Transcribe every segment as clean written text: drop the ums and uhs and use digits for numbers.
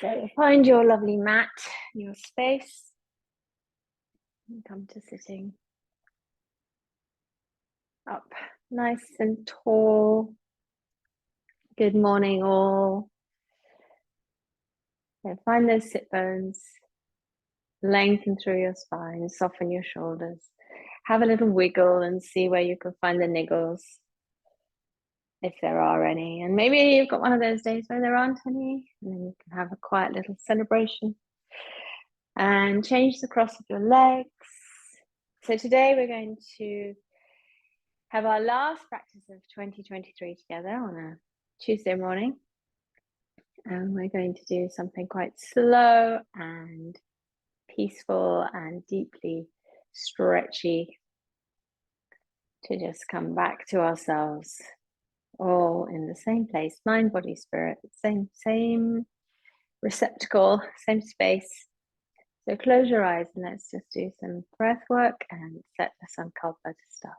So find your lovely mat, your space, and come to sitting up nice and tall. Good morning, all. So find those sit bones, lengthen through your spine, soften your shoulders. Have a little wiggle and see where you can find the niggles, if there are any. And maybe you've got one of those days where there aren't any, and then you can have a quiet little celebration. And change the cross of your legs. So today we're going to have our last practice of 2023 together on a Tuesday morning. And we're going to do something quite slow and peaceful and deeply stretchy to just come back to ourselves, all in the same place, mind, body, spirit, same receptacle, same space. So close your eyes and let's just do some breath work and set the sankalpa to start.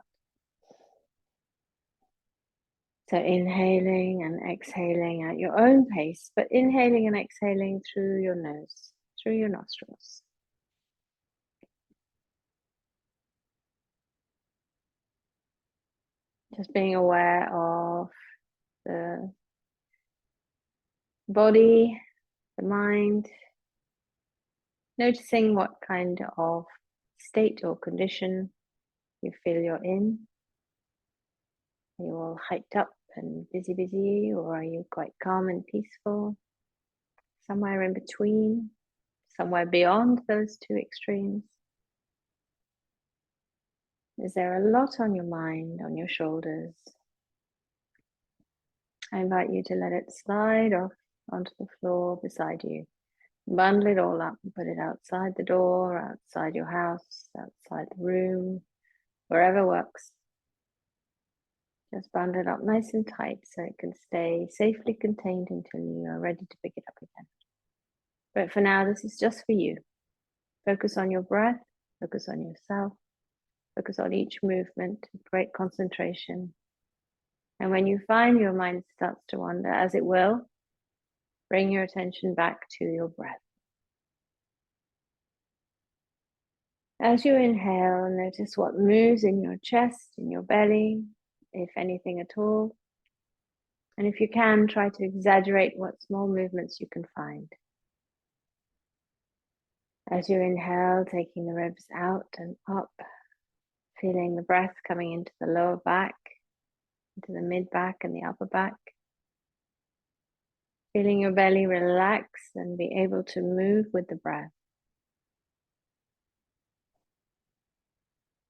So inhaling and exhaling at your own pace, but inhaling and exhaling through your nose, through your nostrils. Just being aware of the body, the mind, noticing what kind of state or condition you feel you're in. Are you all hyped up and busy, or are you quite calm and peaceful? Somewhere in between, somewhere beyond those two extremes. Is there a lot on your mind, on your shoulders? I invite you to let it slide off onto the floor beside you. Bundle it all up and put it outside the door, outside your house, outside the room, wherever works. Just bundle it up nice and tight so it can stay safely contained until you are ready to pick it up again. But for now, this is just for you. Focus on your breath, focus on yourself, focus on each movement with great concentration. And when you find your mind starts to wander, as it will, bring your attention back to your breath. As you inhale, notice what moves in your chest, in your belly, if anything at all. And if you can, try to exaggerate what small movements you can find. As you inhale, taking the ribs out and up, feeling the breath coming into the lower back, into the mid back and the upper back. Feeling your belly relax and be able to move with the breath.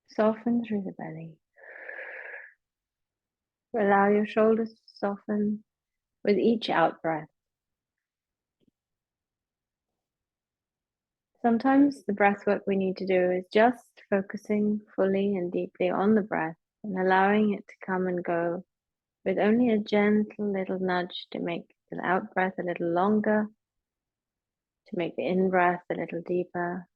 Soften through the belly. Allow your shoulders to soften with each out breath. Sometimes the breath work we need to do is just focusing fully and deeply on the breath and allowing it to come and go with only a gentle little nudge to make the out breath a little longer, to make the in breath a little deeper,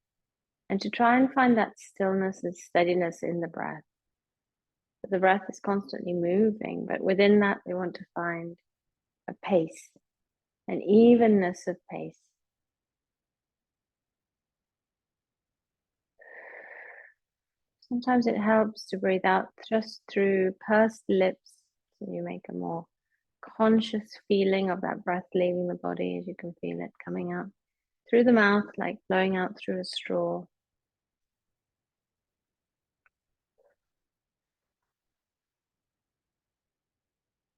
and to try and find that stillness and steadiness in the breath. But the breath is constantly moving, but within that we want to find a pace, an evenness of pace. Sometimes it helps to breathe out just through pursed lips, so you make a more conscious feeling of that breath leaving the body as you can feel it coming out through the mouth, like blowing out through a straw.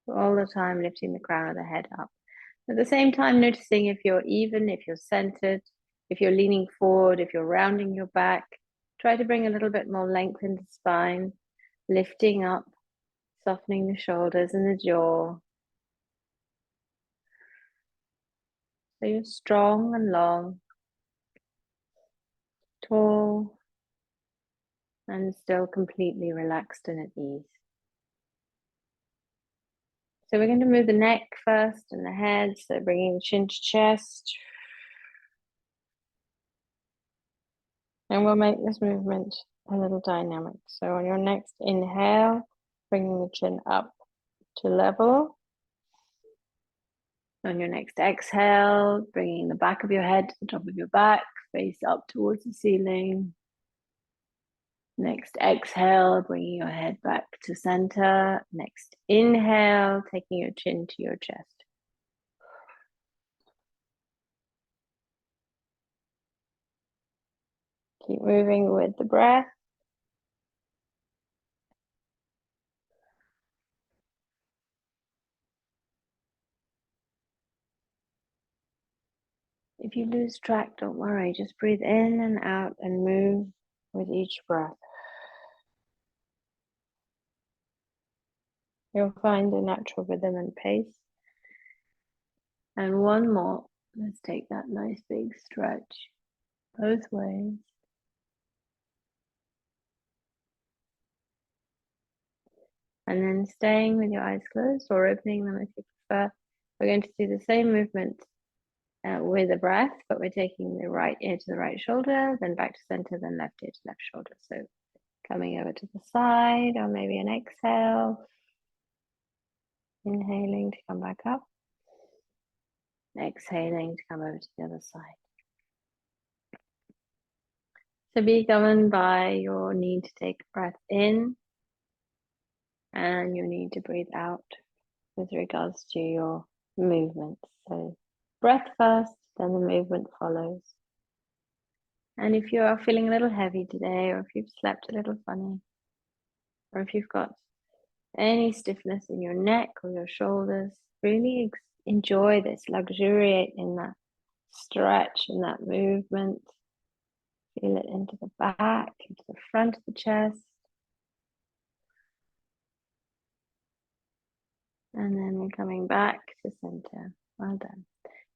All the time lifting the crown of the head up. At the same time, noticing if you're even, if you're centered, if you're leaning forward, if you're rounding your back. Try to bring a little bit more length in the spine, lifting up, softening the shoulders and the jaw. So you're strong and long, tall, and still completely relaxed and at ease. So we're going to move the neck first and the head, so bringing the chin to chest. And we'll make this movement a little dynamic. So on your next inhale, bringing the chin up to level. On your next exhale, bringing the back of your head to the top of your back, face up towards the ceiling. Next exhale, bringing your head back to center. Next inhale, taking your chin to your chest. Keep moving with the breath. If you lose track, don't worry. Just breathe in and out and move with each breath. You'll find a natural rhythm and pace. And one more. Let's take that nice big stretch both ways. And then staying with your eyes closed or opening them if you prefer. We're going to do the same movement with a breath, but we're taking the right ear to the right shoulder, then back to center, then left ear to left shoulder. So coming over to the side, or maybe an exhale. Inhaling to come back up. Exhaling to come over to the other side. So be governed by your need to take a breath in and your need to breathe out with regards to your movements. So breath first, then the movement follows. And if you are feeling a little heavy today, or if you've slept a little funny, or if you've got any stiffness in your neck or your shoulders, really enjoy this, luxuriate in that stretch and that movement. Feel it into the back, into the front of the chest. And then we're coming back to center. Well done.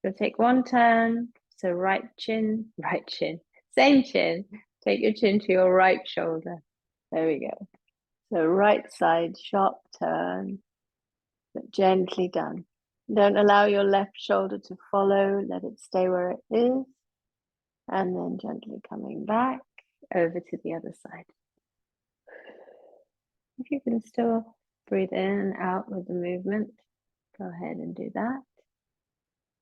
You'll take one turn. So right chin, same chin. Take your chin to your right shoulder. There we go. So right side, sharp turn, but gently done. Don't allow your left shoulder to follow. Let it stay where it is. And then gently coming back over to the other side. If you can still breathe in and out with the movement, go ahead and do that.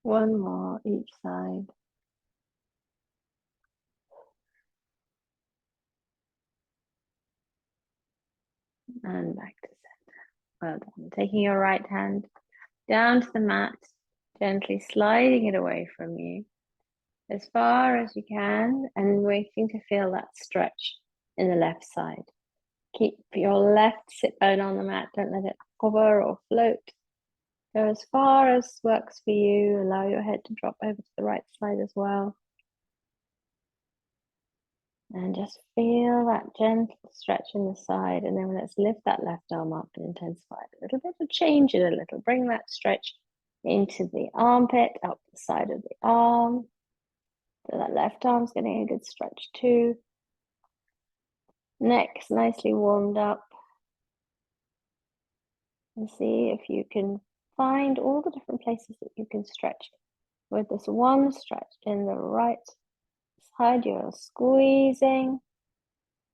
One more each side. And back to center. Well done. Taking your right hand down to the mat, gently sliding it away from you as far as you can and waiting to feel that stretch in the left side. Keep your left sit bone on the mat. Don't let it hover or float. Go as far as works for you. Allow your head to drop over to the right side as well. And just feel that gentle stretch in the side. And then let's lift that left arm up and intensify it a little bit, or change it a little. Bring that stretch into the armpit, up the side of the arm. So that left arm's getting a good stretch too. Neck's nicely warmed up. And see if you can find all the different places that you can stretch. With this one stretch in the right side, you're squeezing.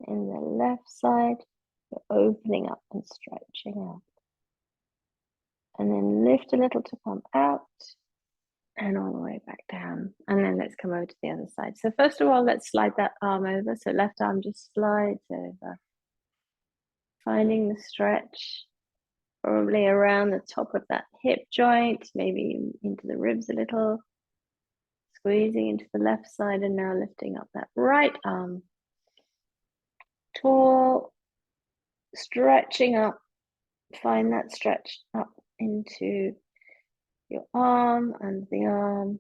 In the left side, you're opening up and stretching out. And then lift a little to come out and all the way back down. And then let's come over to the other side. So first of all, let's slide that arm over. So left arm just slides over. Finding the stretch, probably around the top of that hip joint, maybe into the ribs a little. Squeezing into the left side and now lifting up that right arm. Tall, stretching up. Find that stretch up into your arm and the arm,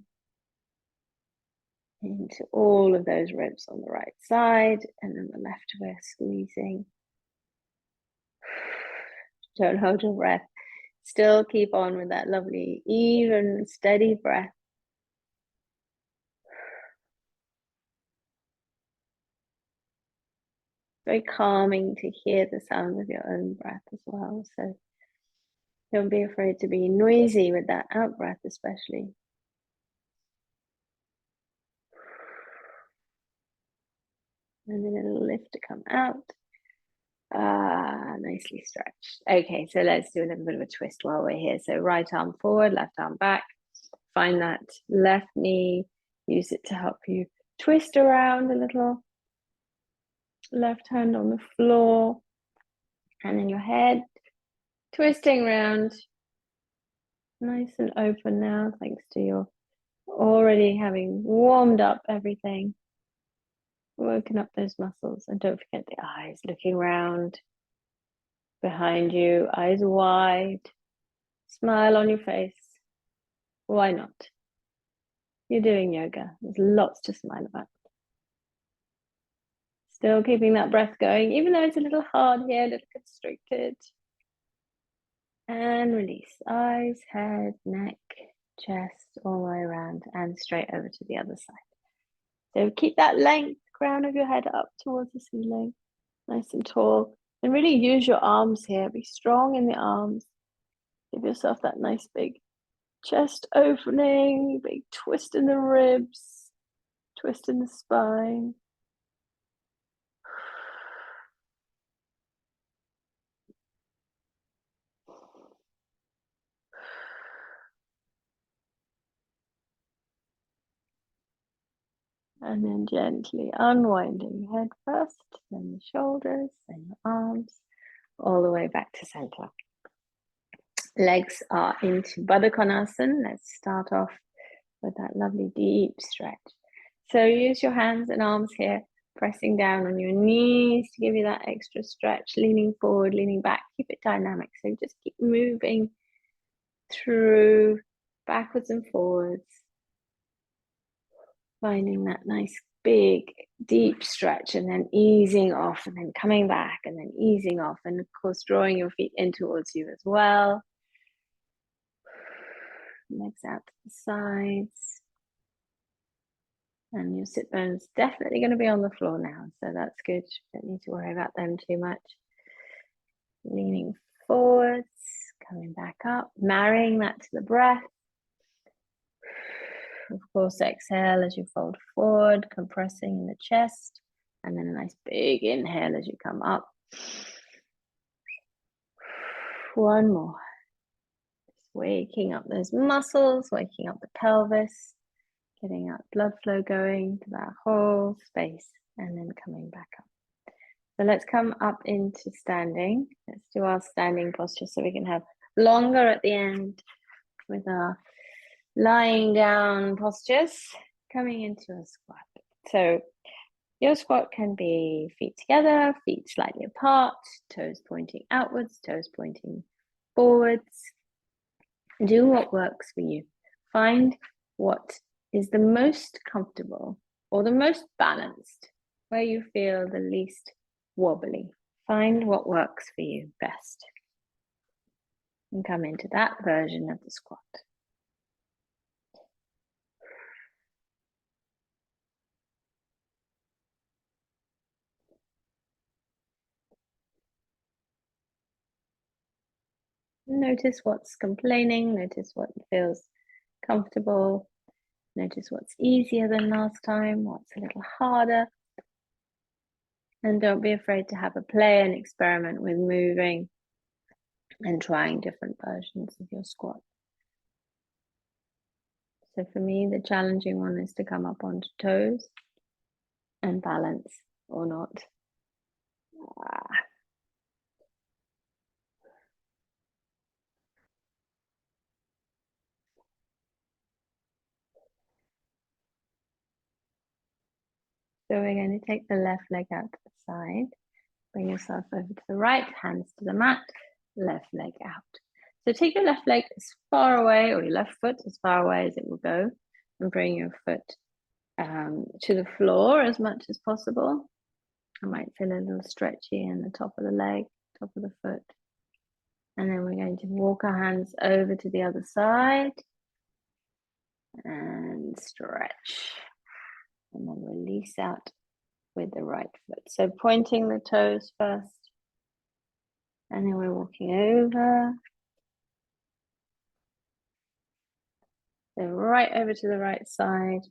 into all of those ribs on the right side, and then the left we're squeezing. Don't hold your breath. Still keep on with that lovely, even, steady breath. Very calming to hear the sound of your own breath as well. So don't be afraid to be noisy with that out breath, especially. And then a little lift to come out. Nicely stretched. Okay, so let's do a little bit of a twist while we're here. So right arm forward, left arm back. find that left knee, use it to help you twist around a little. Left hand on the floor, and then your head twisting around. Nice and open now, thanks to your already having warmed up everything. Woken up those muscles, and don't forget the eyes looking around behind you, eyes wide, smile on your face. Why not? You're doing yoga. There's lots to smile about. Still keeping that breath going, even though it's a little hard here, a little constricted. And release. Eyes, head, neck, chest, all the way around and straight over to the other side. So keep that length, crown of your head up towards the ceiling, nice and tall. And really use your arms here. Be strong in the arms. Give yourself that nice big chest opening, big twist in the ribs, twist in the spine. And then gently unwinding your head first, then the shoulders, then your arms, all the way back to center. Legs are into Baddha Konasana. Let's start off with that lovely deep stretch. So use your hands and arms here, pressing down on your knees to give you that extra stretch, leaning forward, leaning back. Keep it dynamic. So just keep moving through, backwards and forwards, finding that nice big deep stretch, and then easing off, and then coming back, and then easing off, and of course drawing your feet in towards you as well. Legs out to the sides, and your sit bones definitely going to be on the floor now, so that's good. Don't need to worry about them too much. Leaning forwards, coming back up, marrying that to the breath. Of course, exhale as you fold forward, compressing in the chest, and then a nice big inhale as you come up. One more. Just waking up those muscles, waking up the pelvis, getting that blood flow going to that whole space, and then coming back up. So let's come up into standing. Let's do our standing posture so we can have longer at the end with our lying down postures, coming into a squat. So your squat can be feet together, feet slightly apart, toes pointing outwards, toes pointing forwards. Do what works for you. Find what is the most comfortable or the most balanced, where you feel the least wobbly. Find what works for you best and come into that version of the squat. Notice what's complaining, notice what feels comfortable, notice what's easier than last time, what's a little harder. And don't be afraid to have a play and experiment with moving and trying different versions of your squat. So for me, the challenging one is to come up onto toes and balance or not. So we're going to take the left leg out to the side, bring yourself over to the right, hands to the mat, left leg out. So take your left leg as far away, or your left foot as far away as it will go, and bring your foot to the floor as much as possible. I might feel a little stretchy in the top of the leg, top of the foot. And then we're going to walk our hands over to the other side and stretch. And then release out with the right foot. So pointing the toes first. And then we're walking over. So right over to the right side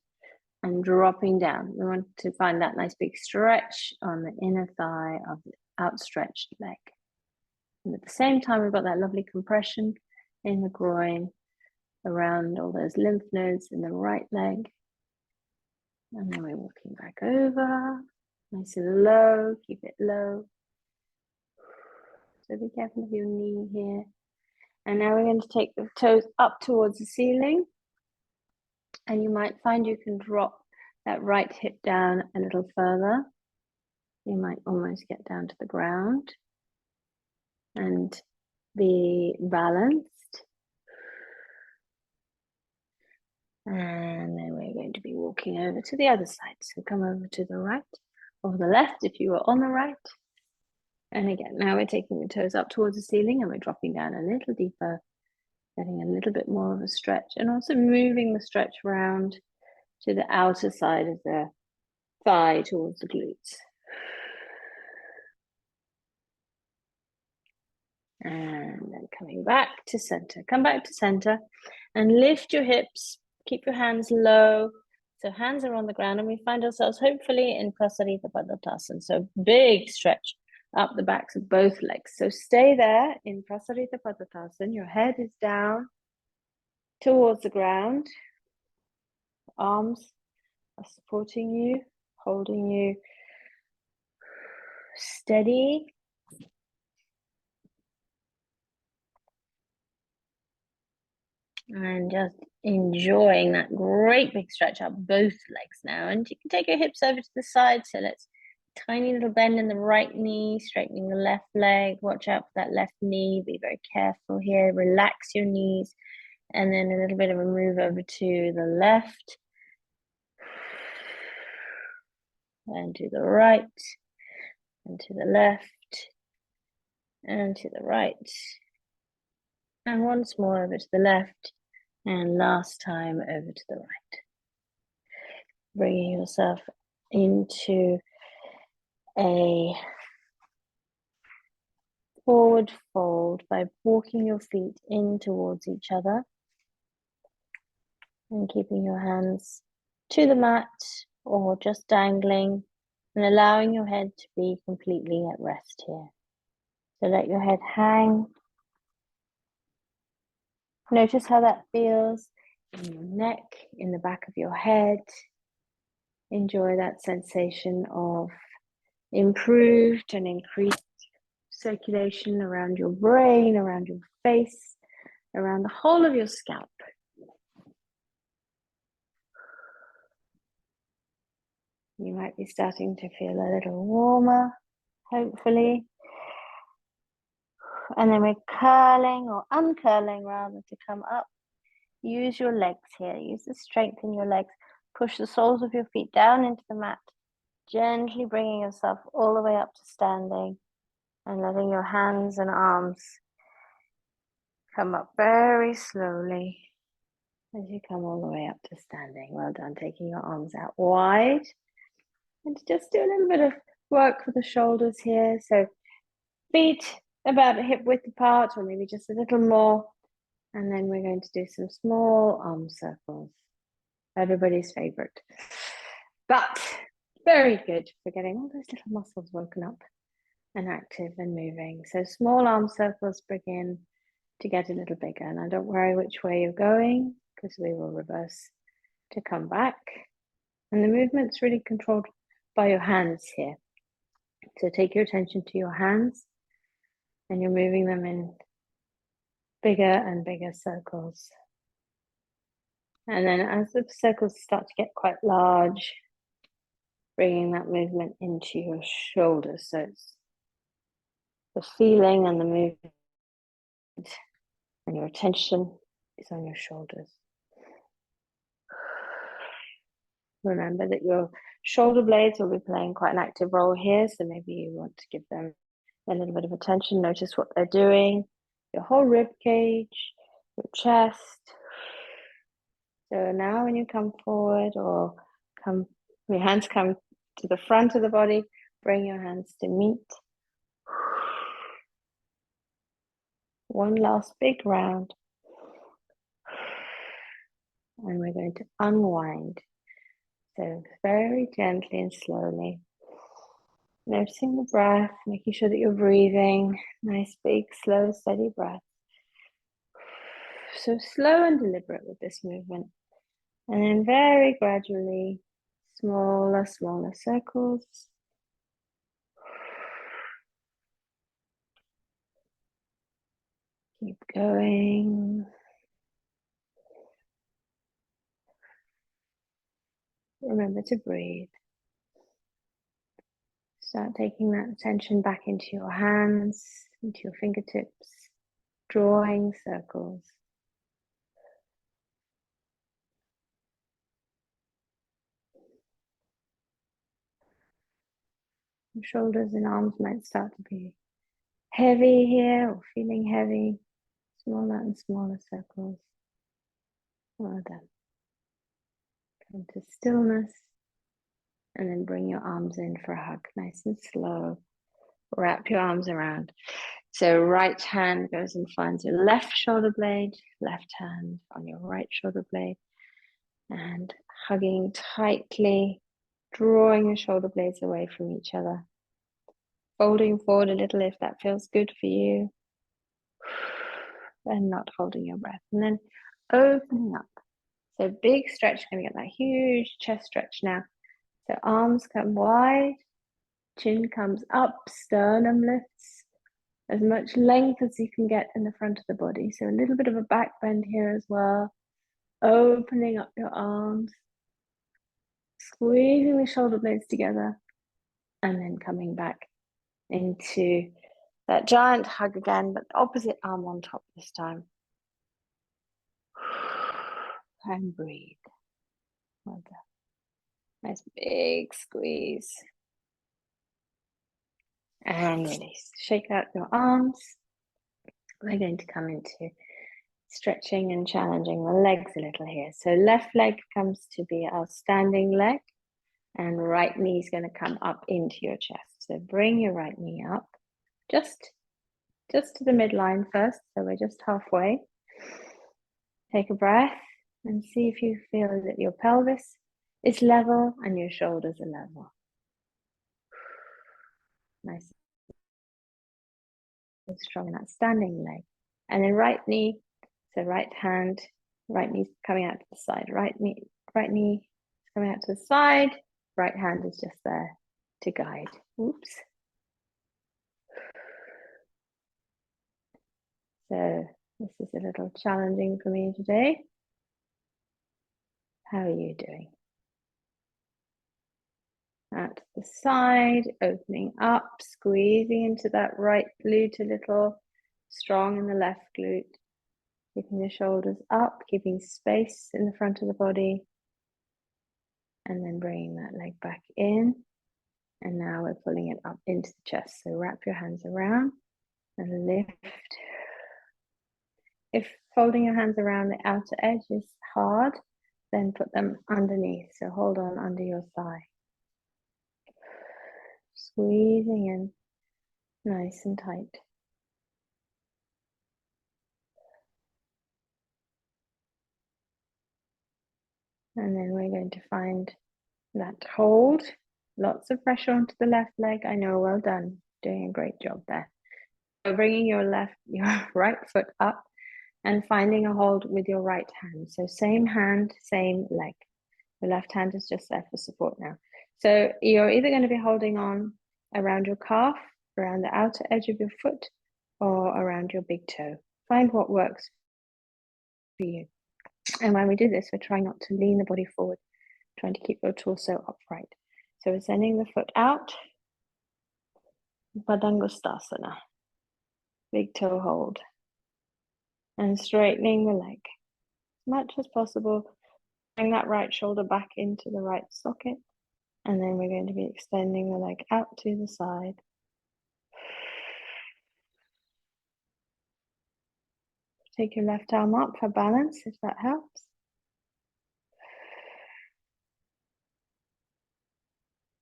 and dropping down. We want to find that nice big stretch on the inner thigh of the outstretched leg. And at the same time, we've got that lovely compression in the groin around all those lymph nodes in the right leg. And then we're walking back over, nice and low, keep it low. So be careful of your knee here. And now we're going to take the toes up towards the ceiling. And you might find you can drop that right hip down a little further. You might almost get down to the ground and be balanced. And then we're going to be walking over to the other side. So come over to the right or the left if you were on the right. And again, now we're taking the toes up towards the ceiling and we're dropping down a little deeper, getting a little bit more of a stretch, and also moving the stretch around to the outer side of the thigh towards the glutes. And then coming back to center. Come back to center and lift your hips. Keep your hands low. So hands are on the ground, and we find ourselves hopefully in Prasarita Padottanasana. So big stretch up the backs of both legs. So stay there in Prasarita Padottanasana. Your head is down towards the ground. Arms are supporting you, holding you steady. And just enjoying that great big stretch up both legs now. And you can take your hips over to the side. So let's tiny little bend in the right knee, straightening the left leg. Watch out for that left knee. Be very careful here. Relax your knees. And then a little bit of a move over to the left. And to the right. And to the left. And to the right. And once more over to the left. And last time over to the right. Bringing yourself into a forward fold by walking your feet in towards each other and keeping your hands to the mat or just dangling, and allowing your head to be completely at rest here. So let your head hang. Notice how that feels in your neck, in the back of your head. Enjoy that sensation of improved and increased circulation around your brain, around your face, around the whole of your scalp. You might be starting to feel a little warmer, hopefully. And then we're curling or uncurling rather to come up. Use your legs here. Use the strength in your legs. Push the soles of your feet down into the mat, gently bringing yourself all the way up to standing and letting your hands and arms come up very slowly as you come all the way up to standing. Well done. Taking your arms out wide. And just do a little bit of work for the shoulders here. So feet about a hip width apart, or maybe just a little more. And then we're going to do some small arm circles. Everybody's favorite. But very good for getting all those little muscles woken up and active and moving. So small arm circles begin to get a little bigger. Now don't worry which way you're going, because we will reverse to come back. And the movement's really controlled by your hands here. So take your attention to your hands, and you're moving them in bigger and bigger circles. And then as the circles start to get quite large, bringing that movement into your shoulders. So it's the feeling and the movement, and your attention is on your shoulders. Remember that your shoulder blades will be playing quite an active role here, so maybe you want to give them a little bit of attention. Notice what they're doing, your whole rib cage, your chest. So now when you come forward or your hands come to the front of the body, bring your hands to meet. One last big round. And we're going to unwind. So very gently and slowly. Noticing the breath, making sure that you're breathing. Nice, big, slow, steady breath. So slow and deliberate with this movement. And then very gradually, smaller circles. Keep going. Remember to breathe. Start taking that attention back into your hands, into your fingertips, drawing circles. Your shoulders and arms might start to be heavy here or feeling heavy. Smaller and smaller circles. Well done. Come to stillness and then bring your arms in for a hug, nice and slow. Wrap your arms around. So right hand goes and finds your left shoulder blade, left hand on your right shoulder blade, and hugging tightly, drawing your shoulder blades away from each other. Folding forward a little if that feels good for you. And not holding your breath. And then opening up. So big stretch, going to get that huge chest stretch now. So arms come wide, chin comes up, sternum lifts. As much length as you can get in the front of the body. So a little bit of a back bend here as well. Opening up your arms. Squeezing the shoulder blades together. And then coming back into that giant hug again, but opposite arm on top this time. And breathe. Well done. Nice big squeeze. And release. Shake out your arms. We're going to come into stretching and challenging the legs a little here. So left leg comes to be our standing leg, and right knee is going to come up into your chest. So bring your right knee up, just to the midline first. So we're just halfway. Take a breath and see if you feel that your pelvis is level and your shoulders are level. Nice and strong in that standing leg. And then right knee, so right hand, right knee's coming out to the side. Right knee is coming out to the side. Right hand is just there to guide. Oops. So this is a little challenging for me today. How are you doing? Out to the side, opening up, squeezing into that right glute a little, strong in the left glute. Keeping the shoulders up, keeping space in the front of the body. And then bringing that leg back in. And now we're pulling it up into the chest. So wrap your hands around and lift. If folding your hands around the outer edge is hard, then put them underneath. So hold on under your thigh. Squeezing in nice and tight. And then we're going to find that hold. Lots of pressure onto the left leg. I know, well done. Doing a great job there. So bringing your right foot up and finding a hold with your right hand. So same hand, same leg. The left hand is just there for support now. So you're either going to be holding on around your calf, around the outer edge of your foot, or around your big toe. Find what works for you. And when we do this, we're trying not to lean the body forward, trying to keep your torso upright. So we're sending the foot out, Padangusthasana, big toe hold, and straightening the leg as much as possible. Bring that right shoulder back into the right socket, and then we're going to be extending the leg out to the side. Take your left arm up for balance, if that helps.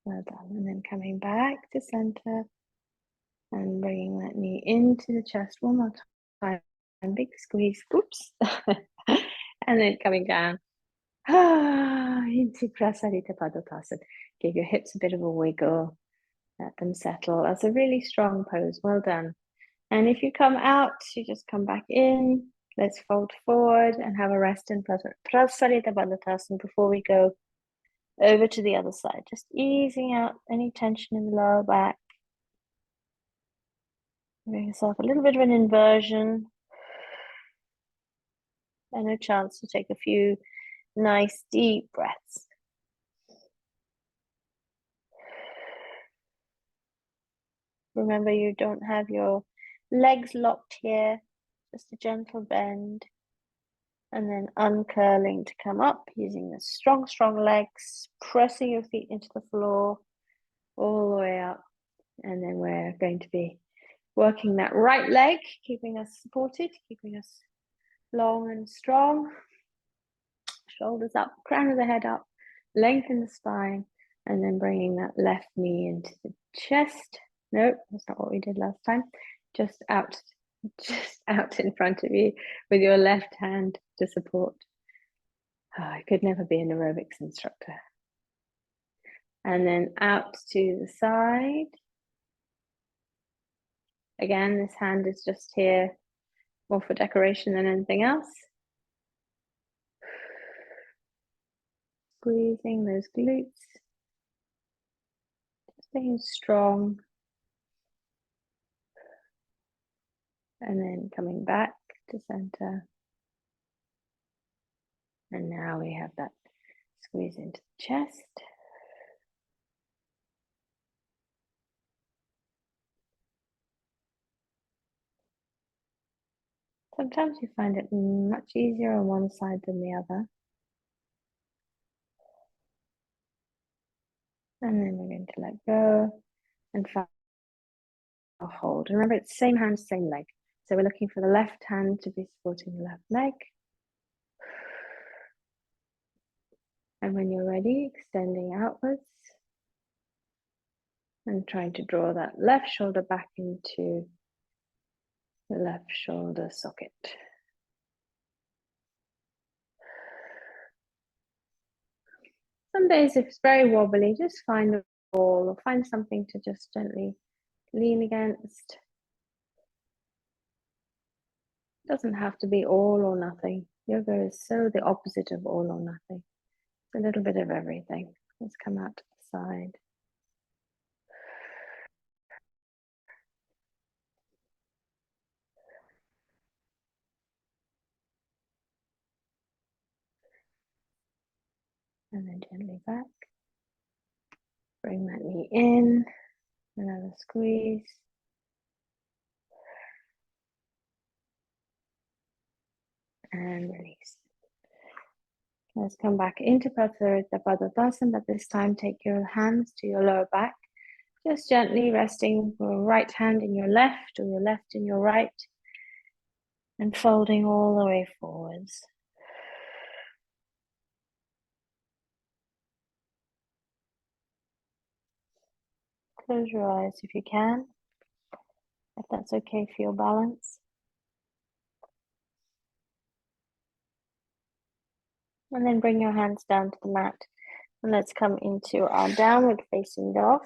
Well done. And then coming back to center and bringing that knee into the chest one more time. And big squeeze. Oops. And then coming down into Prasarita Padotasana. Give your hips a bit of a wiggle. Let them settle. That's a really strong pose. Well done. And if you come out, you just come back in. Let's fold forward and have a rest in Prasarita Baladhasana before we go over to the other side. Just easing out any tension in the lower back. Giving yourself a little bit of an inversion and a chance to take a few nice deep breaths. Remember, you don't have your legs locked here, just a gentle bend. And then uncurling to come up using the strong, strong legs, pressing your feet into the floor all the way up. And then we're going to be working that right leg, keeping us supported, keeping us long and strong. Shoulders up, crown of the head up, lengthen the spine, and then bringing that left knee into the chest. Nope, that's not what we did last time. Just out in front of you with your left hand to support. Oh, I could never be an aerobics instructor. And then out to the side. Again, this hand is just here more for decoration than anything else. Squeezing those glutes. Staying strong. And then coming back to center. And now we have that squeeze into the chest. Sometimes you find it much easier on one side than the other. And then we're going to let go and find a hold. Remember, it's same hand, same leg. So we're looking for the left hand to be supporting the left leg. And when you're ready, extending outwards and trying to draw that left shoulder back into the left shoulder socket. Some days, if it's very wobbly, just find a wall or find something to just gently lean against. It doesn't have to be all or nothing. Yoga is so the opposite of all or nothing. It's a little bit of everything. Let's come out to the side. And then gently back. Bring that knee in. Another squeeze. And release. Let's come back into Prasarita Padottanasana, but this time take your hands to your lower back. Just gently resting your right hand in your left or your left in your right. And folding all the way forwards. Close your eyes if you can, if that's okay for your balance. And then bring your hands down to the mat. And let's come into our downward facing dog.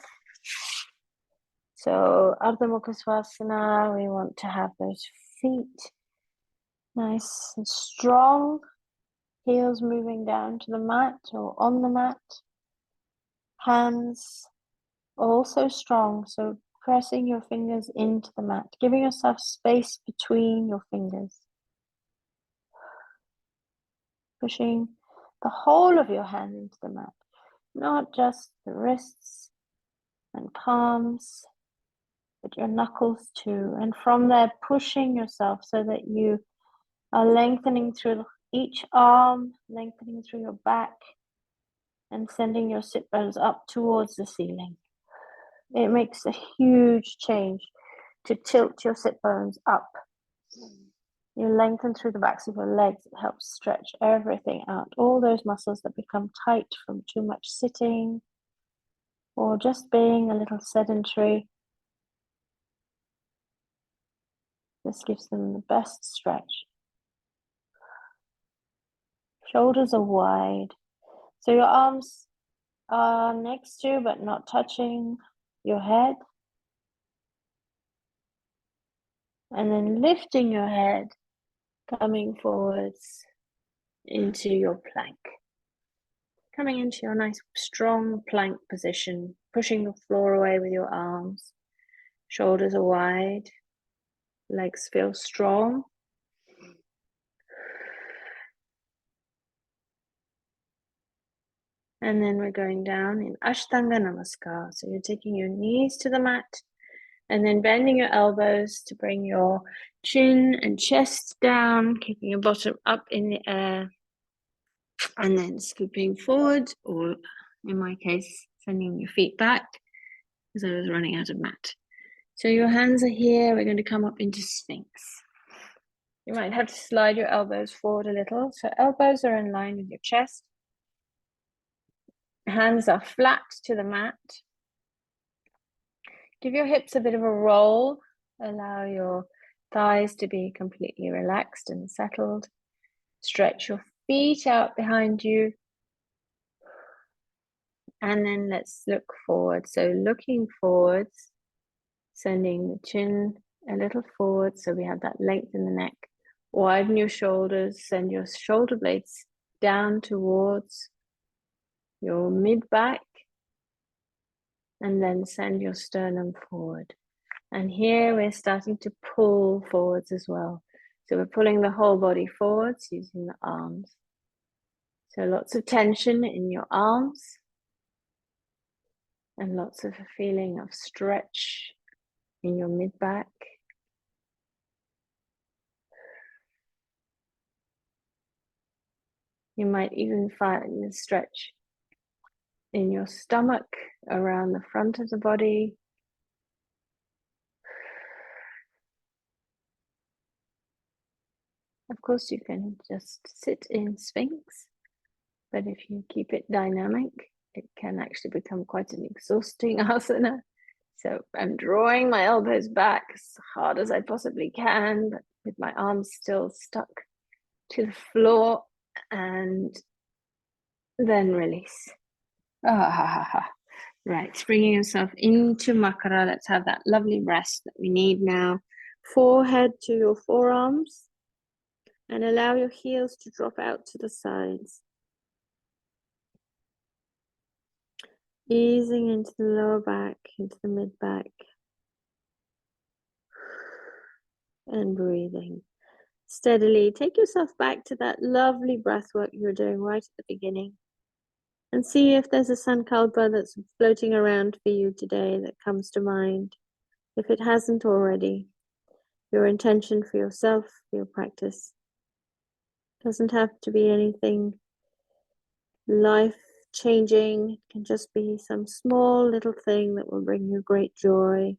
So Ardha Mukha Svanasana, we want to have those feet nice and strong. Heels moving down to the mat or on the mat. Hands also strong, so pressing your fingers into the mat, giving yourself space between your fingers. Pushing the whole of your hand into the mat, not just the wrists and palms, but your knuckles too. And from there, pushing yourself so that you are lengthening through each arm, lengthening through your back, and sending your sit bones up towards the ceiling. It makes a huge change to tilt your sit bones up. You lengthen through the backs of your legs. It helps stretch everything out. All those muscles that become tight from too much sitting or just being a little sedentary. This gives them the best stretch. Shoulders are wide. So your arms are next to but not touching your head. And then lifting your head Coming forwards into your plank. Coming into your nice strong plank position, pushing the floor away with your arms. Shoulders are wide, legs feel strong. And then we're going down in Ashtanga Namaskar. So you're taking your knees to the mat and then bending your elbows to bring your chin and chest down, keeping your bottom up in the air, and then scooping forward, or in my case, sending your feet back because I was running out of mat. So your hands are here. We're going to come up into Sphinx. You might have to slide your elbows forward a little. So elbows are in line with your chest. Hands are flat to the mat. Give your hips a bit of a roll. Allow your thighs to be completely relaxed and settled. Stretch your feet out behind you. And then let's look forward. So looking forwards, sending the chin a little forward so we have that length in the neck. Widen your shoulders, send your shoulder blades down towards your mid-back, and then send your sternum forward. And here we're starting to pull forwards as well. So we're pulling the whole body forwards using the arms. So lots of tension in your arms and lots of a feeling of stretch in your mid-back. You might even find the stretch in your stomach, around the front of the body. Of course, you can just sit in Sphinx, but if you keep it dynamic, it can actually become quite an exhausting asana. So I'm drawing my elbows back as hard as I possibly can, but with my arms still stuck to the floor, and then release. Right, bringing yourself into Makara. Let's have that lovely rest that we need now. Forehead to your forearms, and allow your heels to drop out to the sides. Easing into the lower back, into the mid-back. And breathing. Steadily take yourself back to that lovely breath work you were doing right at the beginning. And see if there's a sankalpa that's floating around for you today that comes to mind. If it hasn't already, your intention for yourself, for your practice. Doesn't have to be anything life-changing. It can just be some small little thing that will bring you great joy.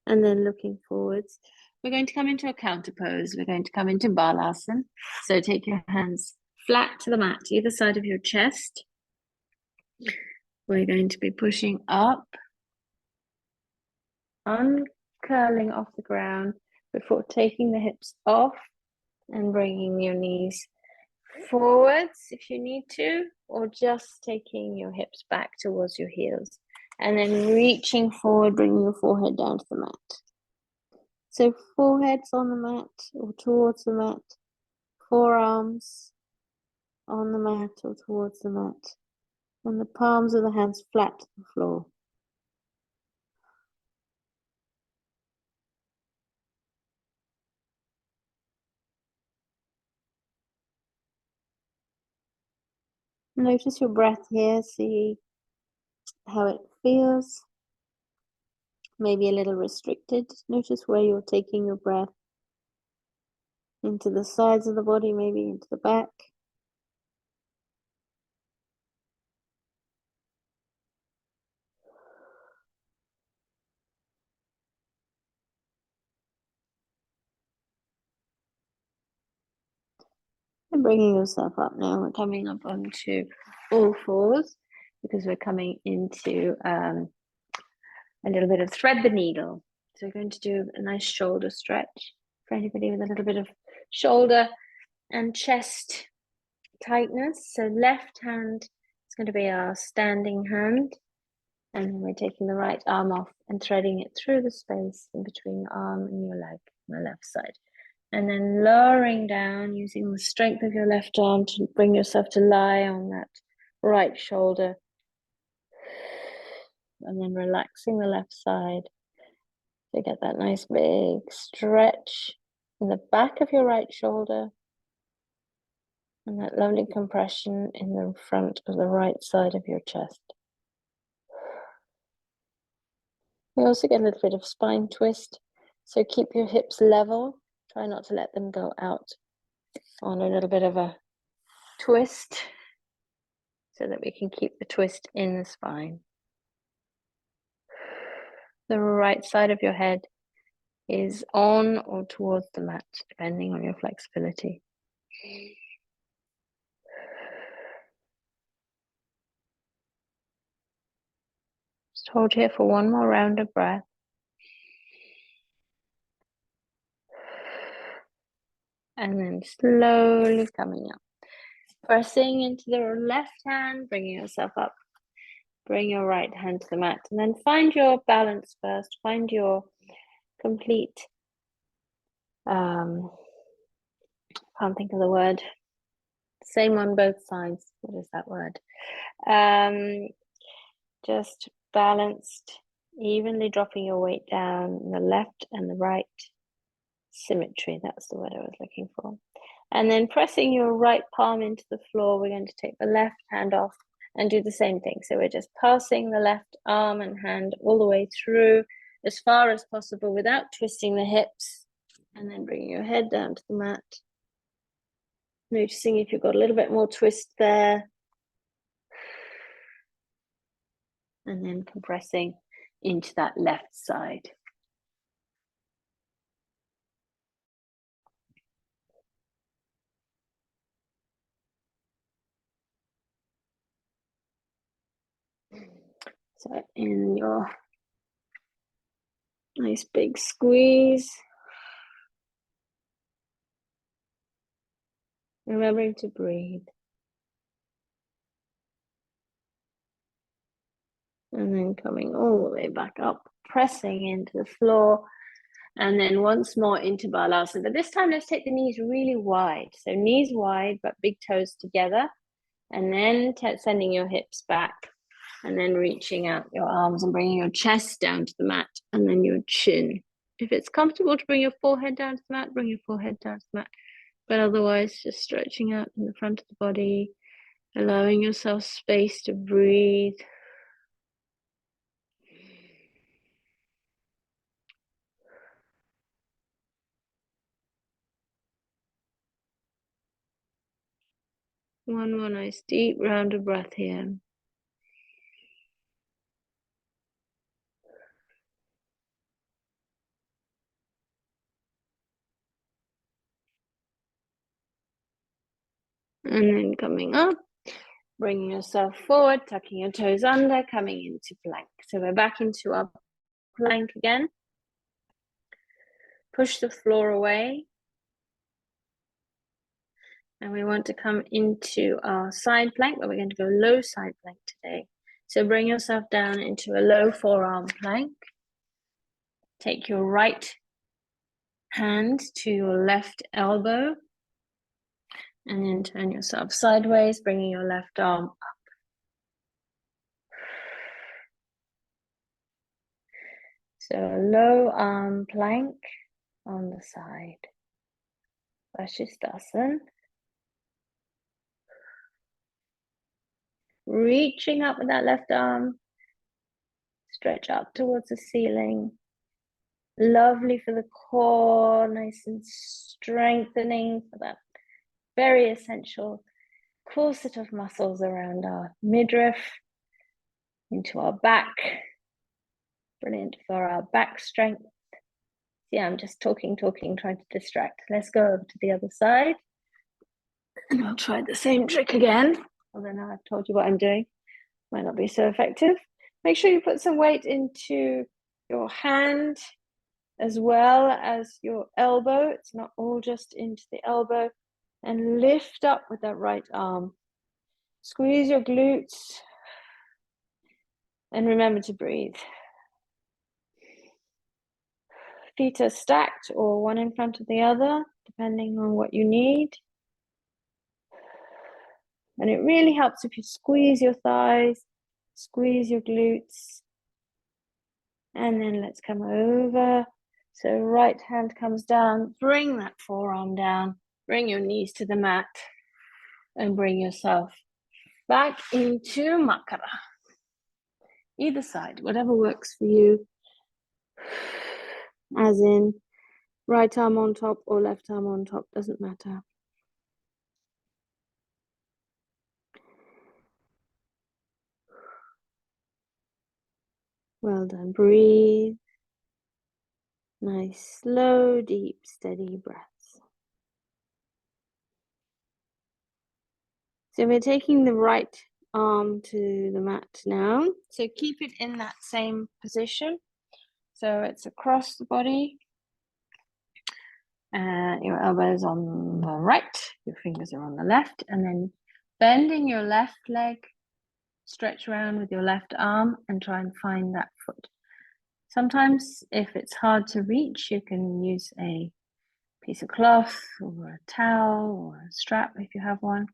And then looking forwards, we're going to come into a counter pose. We're going to come into Balasana. So take your hands flat to the mat, either side of your chest. We're going to be pushing up, uncurling off the ground before taking the hips off and bringing your knees forwards if you need to, or just taking your hips back towards your heels. And then reaching forward, bringing your forehead down to the mat. So forehead's on the mat or towards the mat, forearms on the mat or towards the mat, and the palms of the hands flat to the floor. Notice your breath here, see how it feels. Maybe a little restricted. Notice where you're taking your breath. Into the sides of the body, maybe into the back. And bringing yourself up now. We're coming up onto all fours because we're coming into a little bit of thread the needle. So we're going to do a nice shoulder stretch for anybody with a little bit of shoulder and chest tightness. So left hand is going to be our standing hand, And then we're taking the right arm off and threading it through the space in between your arm and your leg on the left side. And then lowering down using the strength of your left arm to bring yourself to lie on that right shoulder. And then relaxing the left side to get that nice big stretch in the back of your right shoulder. And that lovely compression in the front of the right side of your chest. We also get a little bit of spine twist. So keep your hips level. Try not to let them go out on a little bit of a twist so that we can keep the twist in the spine. The right side of your head is on or towards the mat, depending on your flexibility. Just hold here for one more round of breath. And then slowly coming up. Pressing into the left hand, bringing yourself up. Bring your right hand to the mat. And then find your balance first. Find your complete, can't think of the word. Same on both sides. What is that word? Just balanced, evenly dropping your weight down, the left and the right. Symmetry, that's the word I was looking for. And then pressing your right palm into the floor, we're going to take the left hand off and do the same thing. So we're just passing the left arm and hand all the way through as far as possible without twisting the hips. And then bringing your head down to the mat. Noticing if you've got a little bit more twist there. And then compressing into that left side. So in your nice big squeeze. Remembering to breathe. And then coming all the way back up, pressing into the floor. And then once more into Balasana. But this time, let's take the knees really wide. So knees wide, but big toes together. And then sending your hips back. And then reaching out your arms and bringing your chest down to the mat. And then your chin. If it's comfortable to bring your forehead down to the mat, bring your forehead down to the mat. But otherwise, just stretching out in the front of the body. Allowing yourself space to breathe. One more nice deep round of breath here. And then coming up, bringing yourself forward, tucking your toes under, coming into plank. So we're back into our plank again. Push the floor away. And we want to come into our side plank, but we're going to go low side plank today. So bring yourself down into a low forearm plank. Take your right hand to your left elbow. And then turn yourself sideways, bringing your left arm up. So a low arm plank on the side. Vashisthasana. Reaching up with that left arm. Stretch up towards the ceiling. Lovely for the core, nice and strengthening for that very essential corset of muscles around our midriff, into our back. Brilliant for our back strength. Yeah, I'm just talking, trying to distract. Let's go over to the other side. And I'll try the same trick again. Although now I've told you what I'm doing, might not be so effective. Make sure you put some weight into your hand as well as your elbow. It's not all just into the elbow. And lift up with that right arm. Squeeze your glutes. And remember to breathe. Feet are stacked or one in front of the other, depending on what you need. And it really helps if you squeeze your thighs, squeeze your glutes. And then let's come over. So right hand comes down, bring that forearm down, bring your knees to the mat, and bring yourself back into Makara. Either side, whatever works for you. As in, right arm on top or left arm on top, doesn't matter. Well done. Breathe. Nice, slow, deep, steady breaths. So we're taking the right arm to the mat now. So keep it in that same position. So it's across the body. Your elbows on the right, your fingers are on the left, and then bending your left leg, stretch around with your left arm and try and find that foot. Sometimes if it's hard to reach, you can use a piece of cloth or a towel or a strap if you have one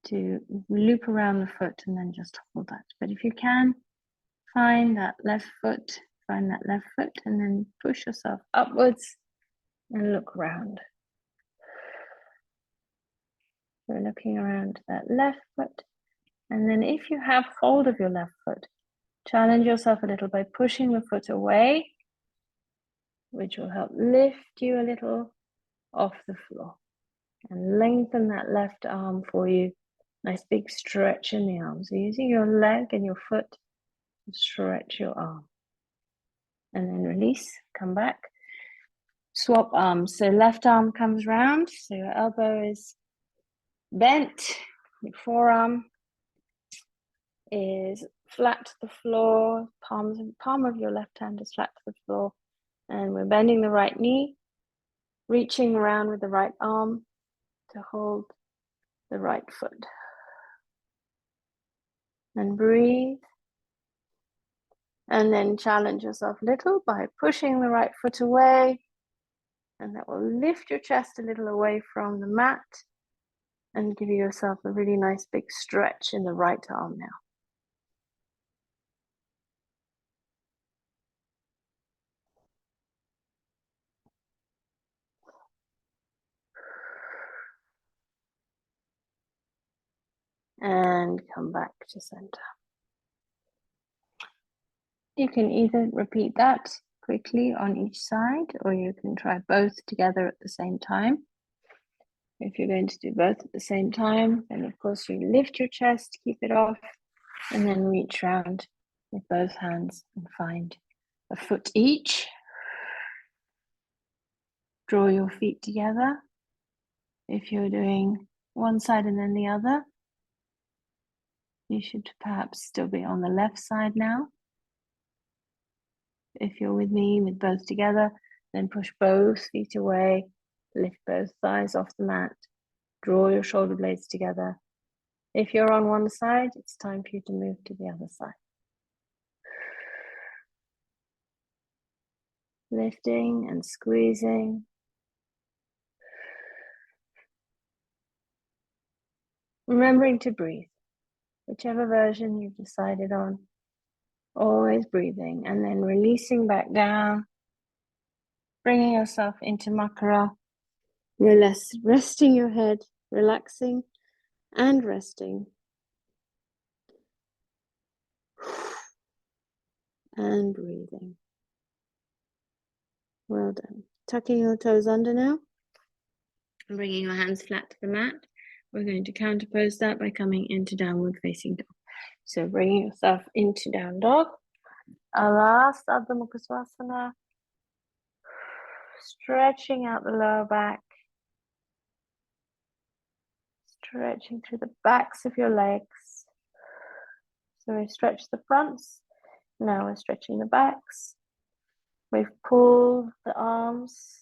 to loop around the foot and then just hold that. But if you can, find that left foot and then push yourself upwards and look around. We're looking around that left foot. And then if you have hold of your left foot, challenge yourself a little by pushing the foot away, which will help lift you a little off the floor. And lengthen that left arm for you. Nice big stretch in the arm. So using your leg and your foot to stretch your arm. And then release, come back. Swap arms. So left arm comes round. So your elbow is bent. Your forearm is flat to the floor. Palm of your left hand is flat to the floor. And we're bending the right knee. Reaching around with the right arm to hold the right foot. And breathe. And then challenge yourself a little by pushing the right foot away. And that will lift your chest a little away from the mat and give yourself a really nice big stretch in the right arm now. And come back to center. You can either repeat that quickly on each side, or you can try both together at the same time. If you're going to do both at the same time, then of course you lift your chest, keep it off, and then reach round with both hands and find a foot each. Draw your feet together. If you're doing one side and then the other, you should perhaps still be on the left side now. If you're with me with both together, then push both feet away, lift both thighs off the mat, draw your shoulder blades together. If you're on one side, it's time for you to move to the other side. Lifting and squeezing. Remembering to breathe, whichever version you've decided on, always breathing and then releasing back down, bringing yourself into Makara, resting your head, relaxing and resting. And breathing. Well done. Tucking your toes under now. And bringing your hands flat to the mat. We're going to counterpose that by coming into downward facing dog. So bringing yourself into down dog. Last Ardha Mukha Svanasana. Stretching out the lower back. Stretching through the backs of your legs. So we stretch the fronts. Now we're stretching the backs. We've pulled the arms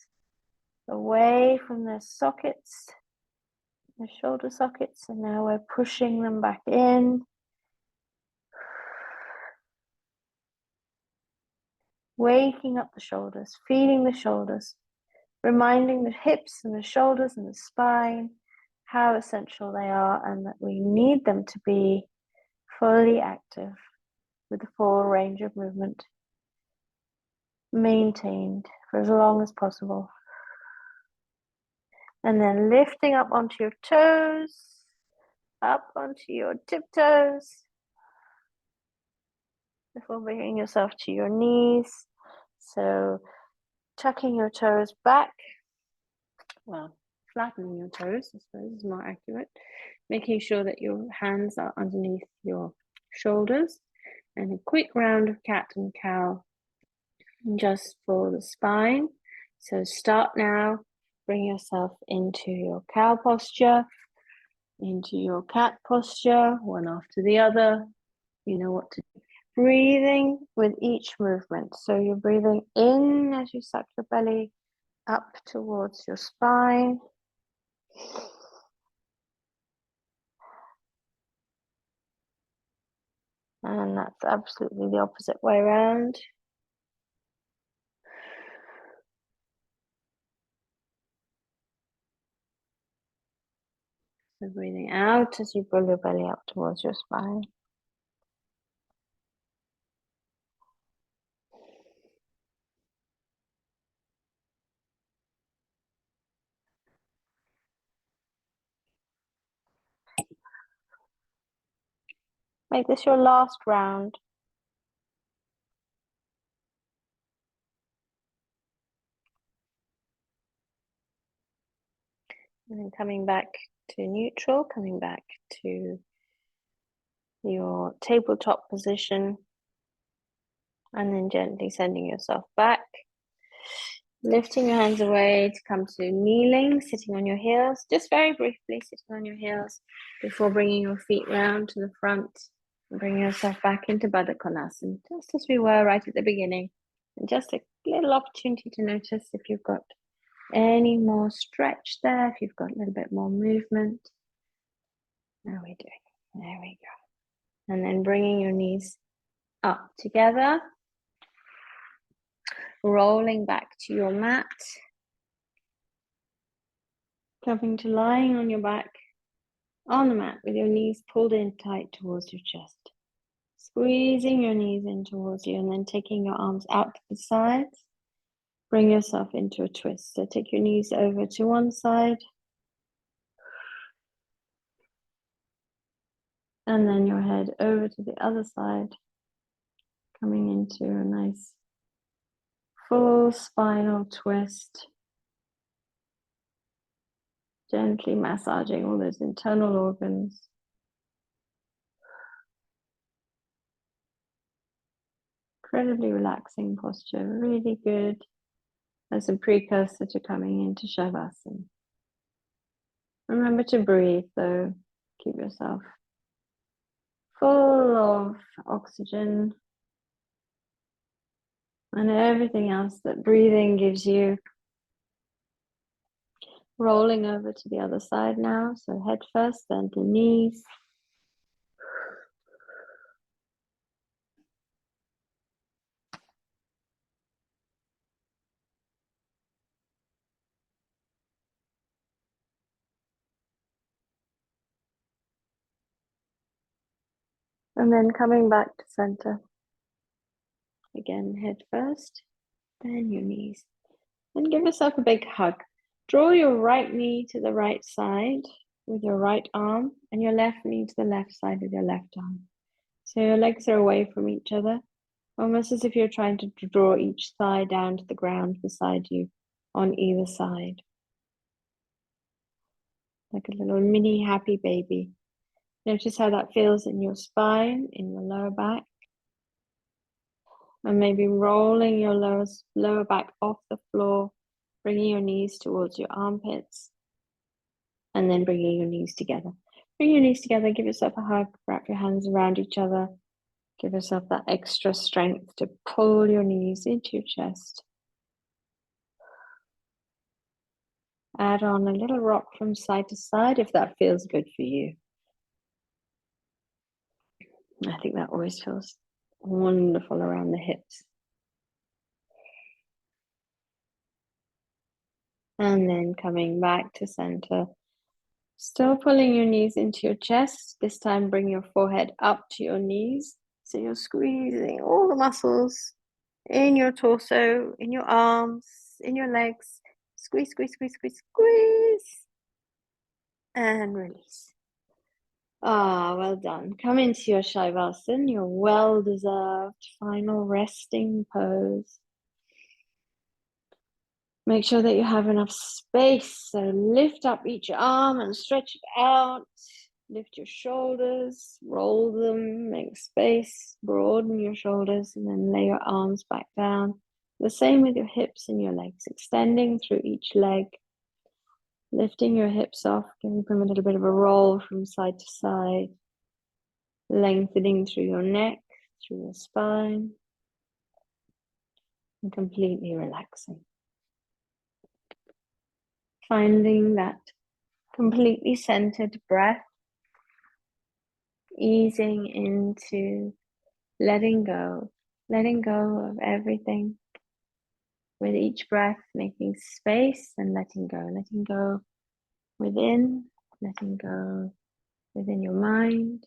away from their sockets, the shoulder sockets, and now we're pushing them back in. waking up the shoulders, feeding the shoulders, reminding the hips and the shoulders and the spine how essential they are and that we need them to be fully active with the full range of movement maintained for as long as possible. And then lifting up onto your toes, up onto your tiptoes, before bringing yourself to your knees. So tucking your toes back, well, flattening your toes, I suppose is more accurate. Making sure that your hands are underneath your shoulders. And a quick round of cat and cow just for the spine. So start now, bring yourself into your cow posture, into your cat posture, one after the other. You know what to do. Breathing with each movement. So you're breathing in as you suck your belly up towards your spine. And that's absolutely the opposite way around. So breathing out as you pull your belly up towards your spine. Make this your last round. And then coming back to neutral, coming back to your tabletop position, and then gently sending yourself back. Lifting your hands away to come to kneeling, sitting on your heels, just very briefly sitting on your heels before bringing your feet round to the front and bringing yourself back into Baddha Konasana, just as we were right at the beginning. And just a little opportunity to notice if you've got any more stretch there, if you've got a little bit more movement. How are we doing? There we go. And then bringing your knees up together, rolling back to your mat, coming to lying on your back on the mat with your knees pulled in tight towards your chest. Squeezing your knees in towards you and then taking your arms out to the sides. Bring yourself into a twist. So take your knees over to one side and then your head over to the other side, coming into a nice full spinal twist. Gently massaging all those internal organs. Incredibly relaxing posture, really good as a precursor to coming into Shavasana. Remember to breathe though, keep yourself full of oxygen and everything else that breathing gives you. Rolling over to the other side now, so head first, then the knees. And then coming back to center. Again, head first, then your knees. And give yourself a big hug. Draw your right knee to the right side with your right arm and your left knee to the left side with your left arm. So your legs are away from each other, almost as if you're trying to draw each thigh down to the ground beside you on either side. Like a little mini happy baby. Notice how that feels in your spine, in your lower back. And maybe rolling your lower back off the floor, bringing your knees towards your armpits, and then bringing your knees together. Bring your knees together, give yourself a hug, wrap your hands around each other, give yourself that extra strength to pull your knees into your chest. Add on a little rock from side to side if that feels good for you. I think that always feels wonderful around the hips. And then coming back to center. Still pulling your knees into your chest. This time bring your forehead up to your knees. So you're squeezing all the muscles in your torso, in your arms, in your legs. Squeeze, squeeze, squeeze, squeeze, squeeze. And release. Ah, well done. Come into your Shavasana, your well-deserved final resting pose. Make sure that you have enough space. So lift up each arm and stretch it out. Lift your shoulders, roll them, make space, broaden your shoulders, and then lay your arms back down. The same with your hips and your legs, extending through each leg, lifting your hips off, giving them a little bit of a roll from side to side, lengthening through your neck, through your spine, and completely relaxing. Finding that completely centered breath, easing into letting go of everything. With each breath, making space and letting go within, letting go within your mind,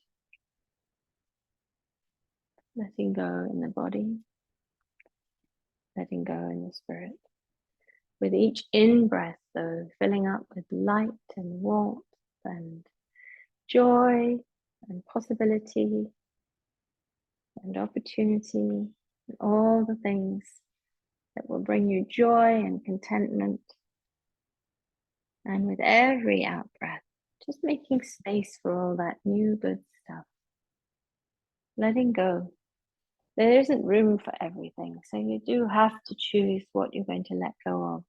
letting go in the body, letting go in the spirit. With each in-breath, though, filling up with light and warmth and joy and possibility and opportunity and all the things that will bring you joy and contentment. And with every out breath, just making space for all that new good stuff. Letting go. There isn't room for everything, so you do have to choose what you're going to let go of.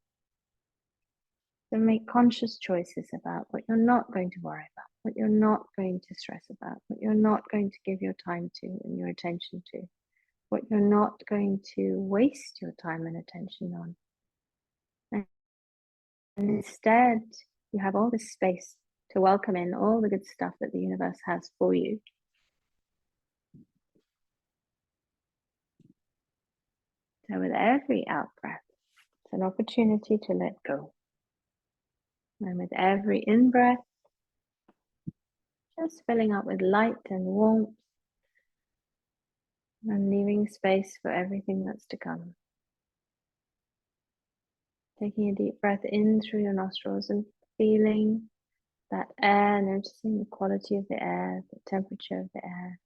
So make conscious choices about what you're not going to worry about, what you're not going to stress about, what you're not going to give your time to and your attention to, what you're not going to waste your time and attention on. And instead, you have all this space to welcome in all the good stuff that the universe has for you. So with every out breath, it's an opportunity to let go. And with every in breath, just filling up with light and warmth and leaving space for everything that's to come. Taking a deep breath in through your nostrils and feeling that air, noticing the quality of the air, the temperature of the air.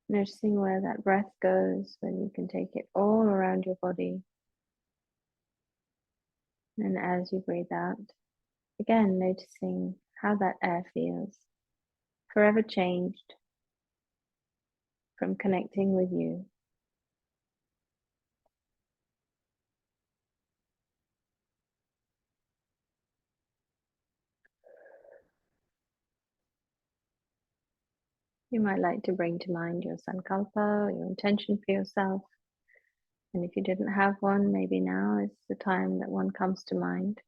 Noticing where that breath goes, when you can take it all around your body. And as you breathe out, again noticing how that air feels, forever changed from connecting with you. You might like to bring to mind your sankalpa, your intention for yourself. And if you didn't have one, maybe now is the time that one comes to mind.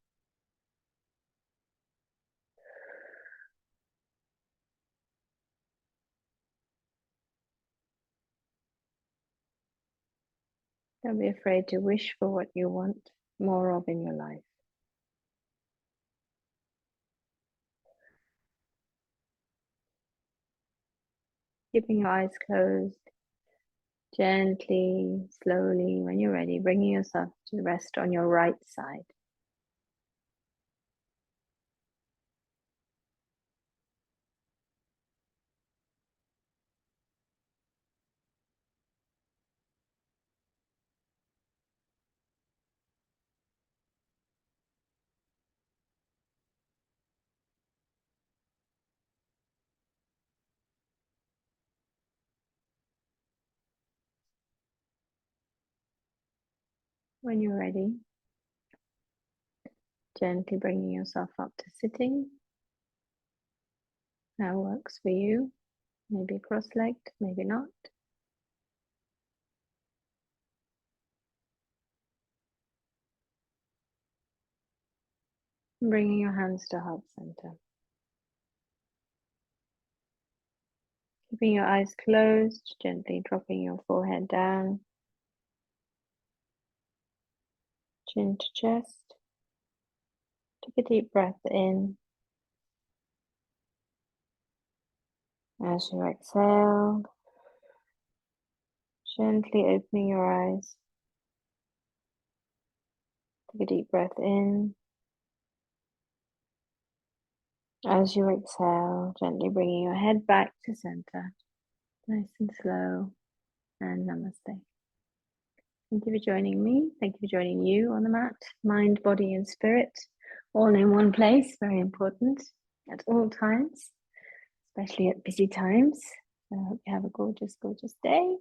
Don't be afraid to wish for what you want more of in your life. Keeping your eyes closed, gently, slowly, when you're ready, bringing yourself to rest on your right side. When you're ready, gently bringing yourself up to sitting. That works for you. Maybe cross-legged, maybe not. Bringing your hands to heart center. Keeping your eyes closed, gently dropping your forehead down. chin to chest. Take a deep breath in. As you exhale, gently opening your eyes. Take a deep breath in. As you exhale, gently bringing your head back to center. Nice and slow. And namaste. Thank you for joining me. Thank you for joining you on the mat. Mind, body, and spirit, all in one place. Very important at all times, especially at busy times. So I hope you have a gorgeous, gorgeous day.